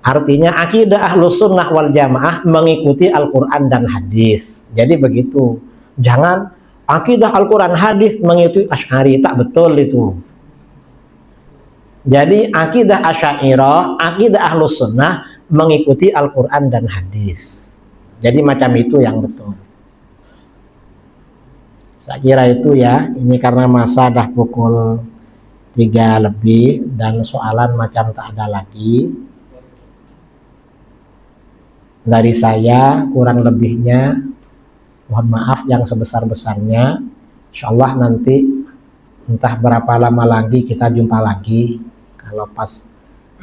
Artinya akidah Ahlus Sunnah wal Jamaah mengikuti Al-Quran dan hadis. Jadi begitu. Jangan akidah Al-Quran hadis mengikuti Asy'ari, tak betul itu. Jadi akidah Asy'ariyah, akidah Ahlus Sunnah mengikuti Al-Quran dan hadis. Jadi macam itu yang betul. Saya kira itu ya, ini karena masa dah pukul 3 lebih dan soalan macam tak ada lagi. Dari saya kurang lebihnya mohon maaf yang sebesar-besarnya. Insyaallah nanti entah berapa lama lagi kita jumpa lagi. Kalau pas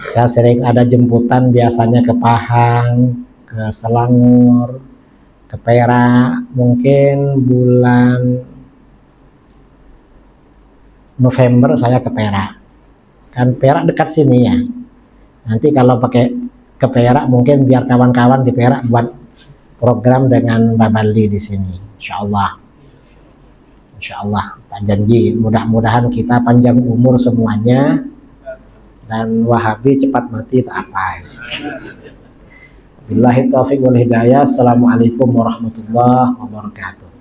saya sering ada jemputan biasanya ke Pahang, ke Selangor, ke Perak, mungkin bulan November saya ke Perak. Kan Perak dekat sini ya. Nanti kalau pakai ke Perak mungkin biar kawan-kawan di Perak buat program dengan Mbak Bali di sini. Insyaallah. Insyaallah, tak janji. Mudah-mudahan kita panjang umur semuanya dan Wahabi cepat mati tak apa. Billahi taufiq wal hidayah. Assalamualaikum warahmatullahi wabarakatuh.